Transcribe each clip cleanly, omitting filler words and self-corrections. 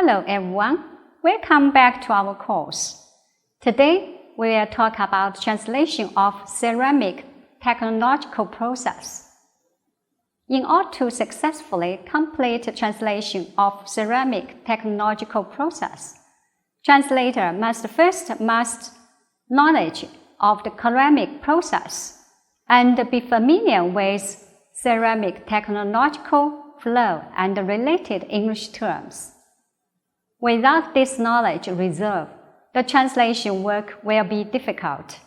Hello everyone, welcome back to our course. Today we will talk about translation of ceramic technological process. In order to successfully complete translation of ceramic technological process, translator must first master knowledge of the ceramic process and be familiar with ceramic technological flow and related English terms. Without this knowledge reserve, the translation work will be difficult.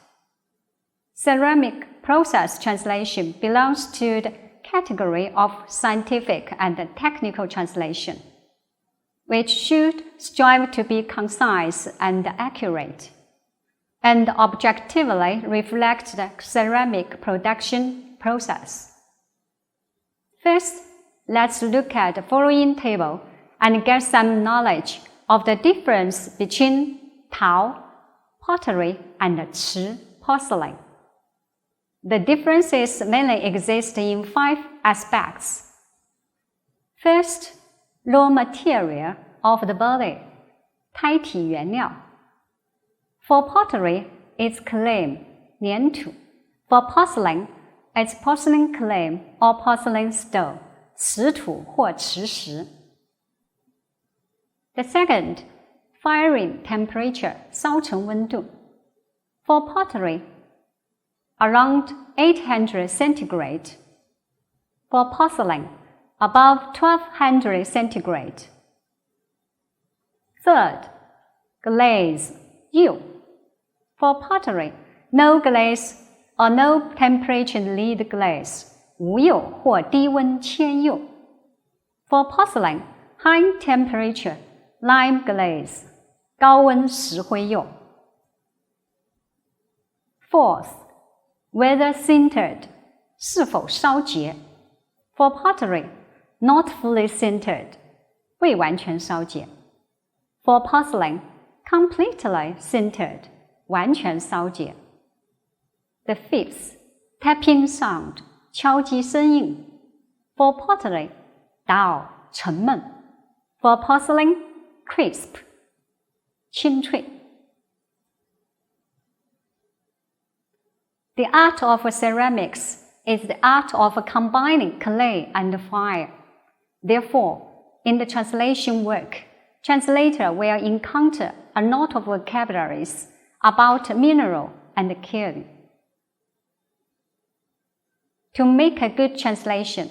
Ceramic process translation belongs to the category of scientific and technical translation, which should strive to be concise and accurate, and objectively reflect the ceramic production process. First, let's look at the following table and get some knowledge of the difference between Tao, pottery, and Chi, porcelain. The differences mainly exist in 5 aspects. First, raw material of the body, 胎体原料. For pottery, it's clay, 粘土. For porcelain, it's porcelain clay or porcelain stone, 瓷土或磁石. The second, firing temperature, 烧成温度. For pottery, around 800 centigrade. For porcelain, above 1200 centigrade. Third, glaze, 釉. For pottery, no glaze or no temperature lead glaze, 无釉或低温铅釉. For porcelain, high temperature, lime glaze, 高温石灰釉. Fourth, whether sintered, 是否烧结. For pottery, not fully sintered, 未完全烧结. For porcelain, completely sintered, 完全烧结. The fifth, tapping sound, 敲击声音. For pottery, dull, 沉闷. For porcelain, crisp, 清脆. The art of ceramics is the art of combining clay and fire. Therefore, in the translation work, translator will encounter a lot of vocabularies about mineral and kiln. To make a good translation,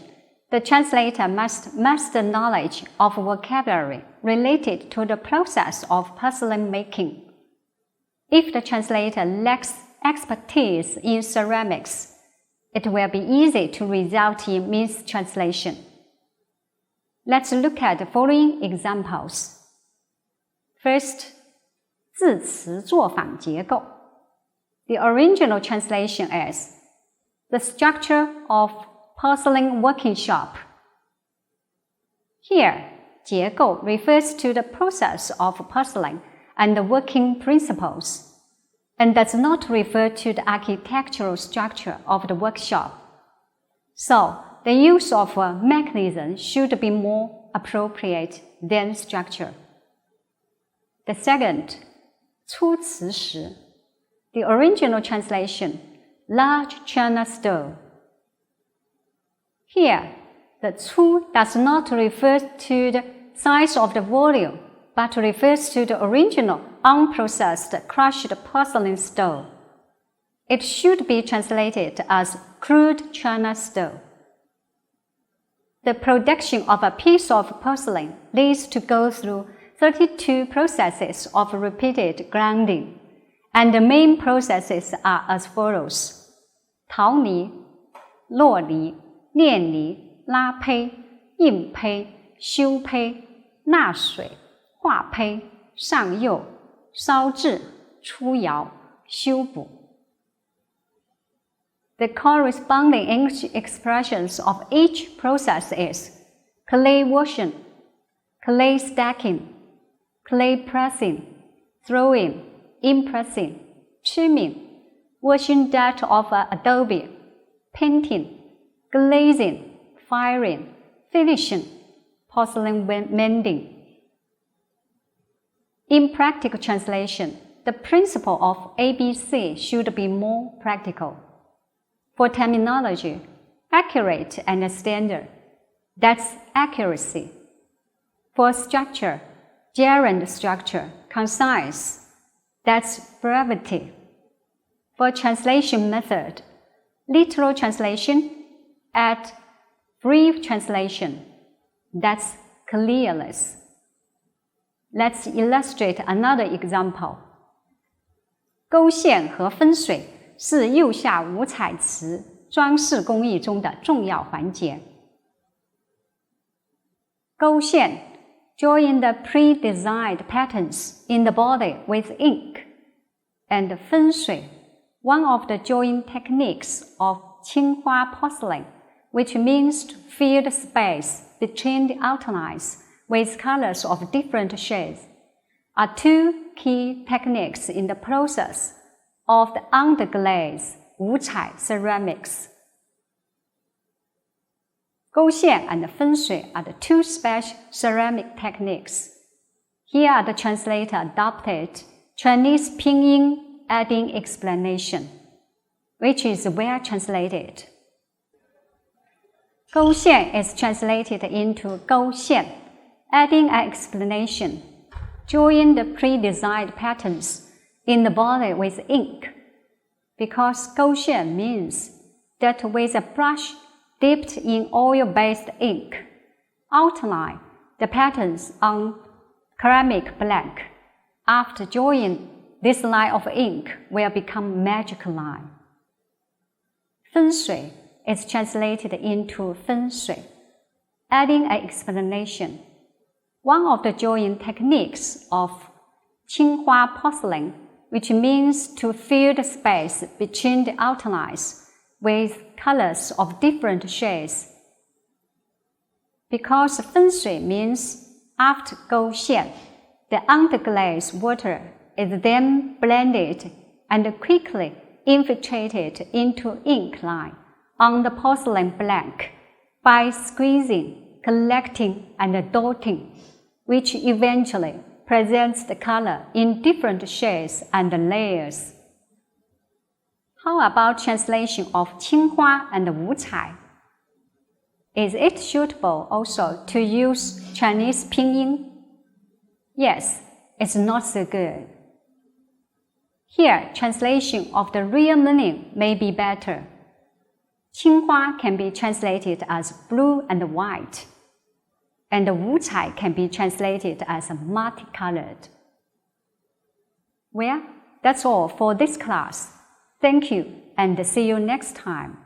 the translator must master knowledge of vocabulary related to the process of porcelain making. If the translator lacks expertise in ceramics, it will be easy to result in mistranslation. Let's look at the following examples. First, 字词作坊结构. The original translation is the structure of porcelain working shop. Here, 结构 refers to the process of porcelain and the working principles, and does not refer to the architectural structure of the workshop. So, the use of a mechanism should be more appropriate than structure. The second, 粗瓷石. The original translation, large china stone. Here, the 粗 does not refer to the size of the volume, but refers to the original unprocessed crushed porcelain stone. It should be translated as crude china stone. The production of a piece of porcelain needs to go through 32 processes of repeated grinding, and the main processes are as follows: 陶泥、落泥、炼泥、拉胚、印胚、修胚、纳水、化胚、上釉、烧制、出窑、修补. The corresponding English expressions of each process is clay washing, clay stacking, clay pressing, throwing, impressing, trimming, washing dirt of adobe, painting, glazing, firing, finishing, porcelain mending. In practical translation, the principle of ABC should be more practical. For terminology, accurate and standard, that's accuracy. For structure, gerund structure, concise, that's brevity. For translation method, literal translation, and brief translation, that's clearness. Let's illustrate another example. 勾线和分水是釉下五彩瓷装饰工艺中的重要环节。勾线 join the pre-designed patterns in the body with ink, and 分水 one of the join techniques of 青花 porcelain, which means to fill the space between the outlines with colors of different shades, are two key techniques in the process of the underglaze 五彩 ceramics. 勾线 and 分水 are the two special ceramic techniques. Here are the translator adopted Chinese pinyin adding explanation, which is well translated. 勾线 is translated into 勾线, adding an explanation. Join the pre-designed patterns in the body with ink, because 勾线 means that with a brush dipped in oil-based ink, outline the patterns on ceramic blank. After joining, this line of ink will become magic line. 分水 is translated into 分水, adding an explanation. One of the joining techniques of 青花 porcelain, which means to fill the space between the outlines with colors of different shades. Because 分水 means after 勾线, the underglaze water is then blended and quickly infiltrated into ink line on the porcelain blank by squeezing, collecting, and dotting, which eventually presents the color in different shades and layers. How about translation of 青花 and 五彩? Is it suitable also to use Chinese pinyin? Yes, it's not so good. Here, translation of the real meaning may be better. 青花 can be translated as blue and white, and 五彩 can be translated as multicolored. Well, that's all for this class. Thank you, and see you next time.